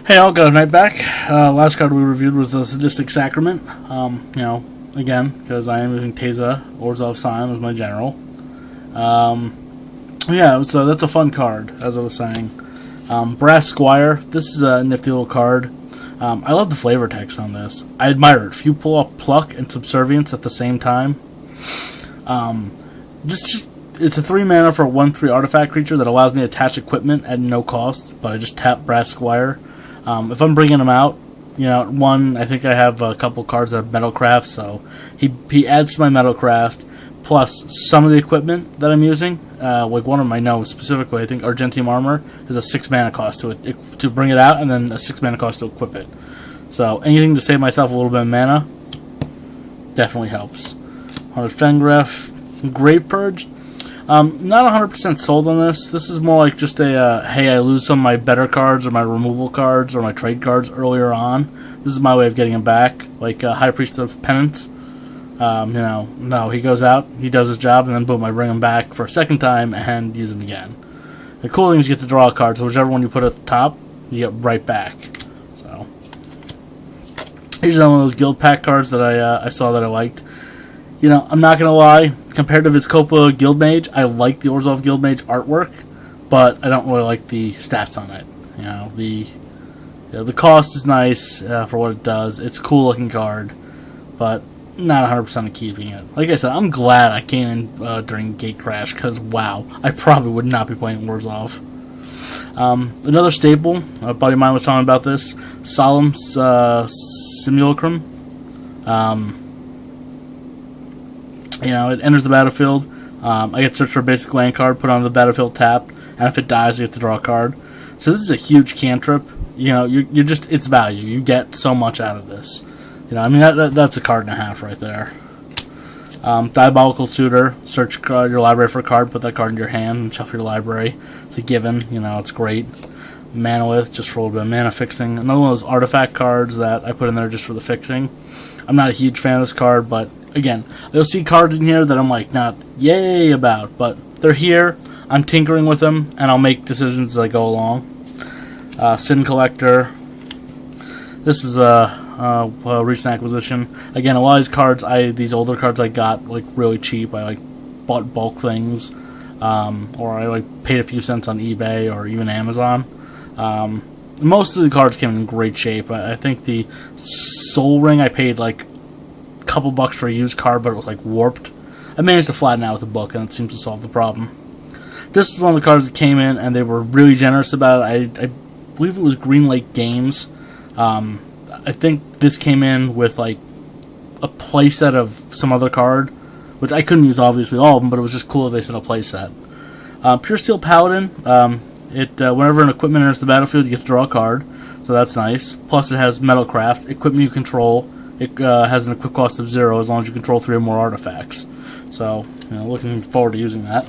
Hey all, got a night back. Last card we reviewed was the Sadistic Sacrament. Again, because I am using Teza Orzhov Scion as my general. That's a fun card, as I was saying. Brass Squire, this is a nifty little card. I love the flavor text on this. I admire it. If you pull off Pluck and Subservience at the same time, it's a 3 mana for a 1/3 artifact creature that allows me to attach equipment at no cost, but I just tap Brass Squire. If I'm bringing him out, I think I have a couple cards that have Metalcraft, so he adds to my Metalcraft, plus some of the equipment that I'm using. Like one of them I know specifically, I think Argentium Armor has a 6 mana cost to bring it out, and then a 6 mana cost to equip it. So anything to save myself a little bit of mana definitely helps. 100 Fengref, Grave Purge. Not 100% sold on this. This is more like just a, hey, I lose some of my better cards or my removal cards or my trade cards earlier on. This is my way of getting them back, like High Priest of Penance. No, he goes out, he does his job, and then boom, I bring him back for a second time and use him again. The cool thing is you get to draw a card, so whichever one you put at the top, you get right back. So, here's one of those guild pack cards that I saw that I liked. I'm not going to lie, compared to Vizkopa Guildmage, I like the Orzhov Guildmage artwork, but I don't really like the stats on it. The cost is nice for what it does. It's a cool looking card, but not 100% of keeping it. Like I said, I'm glad I came in during Gate Crash, because wow, I probably would not be playing Orzhov. Another staple, a buddy of mine was talking about this, Solemn Simulacrum. It enters the battlefield. I get to search for a basic land card, put on the battlefield tapped, and if it dies, you have to draw a card. So this is a huge cantrip. It's value. You get so much out of this. That's a card and a half right there. Diabolical Tutor. Search your library for a card, put that card in your hand, and shuffle your library. It's a given. It's great. Manawith, just for a little bit of mana fixing. Another one of those artifact cards that I put in there just for the fixing. I'm not a huge fan of this card, but again, you'll see cards in here that I'm like not yay about, but they're here. I'm tinkering with them, and I'll make decisions as I go along. Sin Collector. This was a recent acquisition. Again, a lot of these cards, these older cards I got like really cheap. I bought bulk things, or I paid a few cents on eBay or even Amazon. Most of the cards came in great shape. I think the Soul Ring I paid a couple bucks for a used card, but it was warped. I managed to flatten out with a book, and it seems to solve the problem. This is one of the cards that came in, and they were really generous about it. I believe it was Green Lake Games. I think this came in with a playset of some other card, which I couldn't use obviously all of them, but it was just cool that they said a playset. Pure Steel Paladin. Whenever an equipment enters the battlefield, you get to draw a card, so that's nice. Plus, it has Metalcraft. Equipment you control, it has an equip cost of 0 as long as you control 3 or more artifacts. So, looking forward to using that.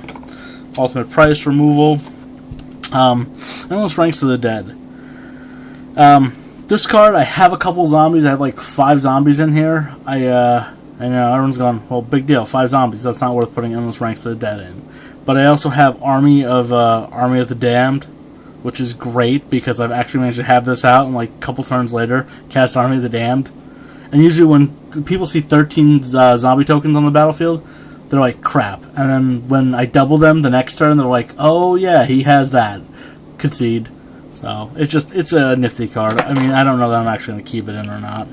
Ultimate Price Removal. Endless Ranks of the Dead. This card, I have a couple zombies. I have 5 zombies in here. I know everyone's going, well, big deal, 5 zombies. That's not worth putting Endless Ranks of the Dead in. But I also have Army of the Damned, which is great because I've actually managed to have this out and a couple turns later cast Army of the Damned. And usually when people see 13 zombie tokens on the battlefield, they're like, crap. And then when I double them the next turn, they're like, oh yeah, he has that. Concede. So it's a nifty card. I don't know that I'm actually going to keep it in or not.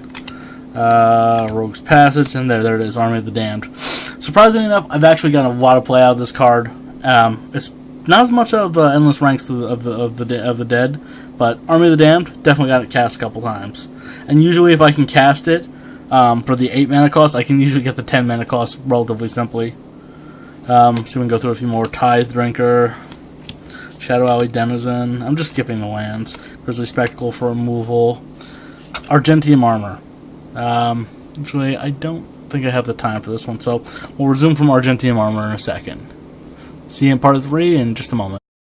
Rogue's Passage, and there it is, Army of the Damned. Surprisingly enough, I've actually gotten a lot of play out of this card. It's not as much of Endless Ranks of the Dead, but Army of the Damned, definitely got it cast a couple times. And usually if I can cast it for the 8 mana cost, I can usually get the 10 mana cost relatively simply. So we can go through a few more. Tithe Drinker, Shadow Alley Denizen. I'm just skipping the lands. Grizzly Spectacle for removal. Argentium Armor. Actually, I don't think I have the time for this one, so we'll resume from Argentium Armor in a second. See you in part 3 in just a moment.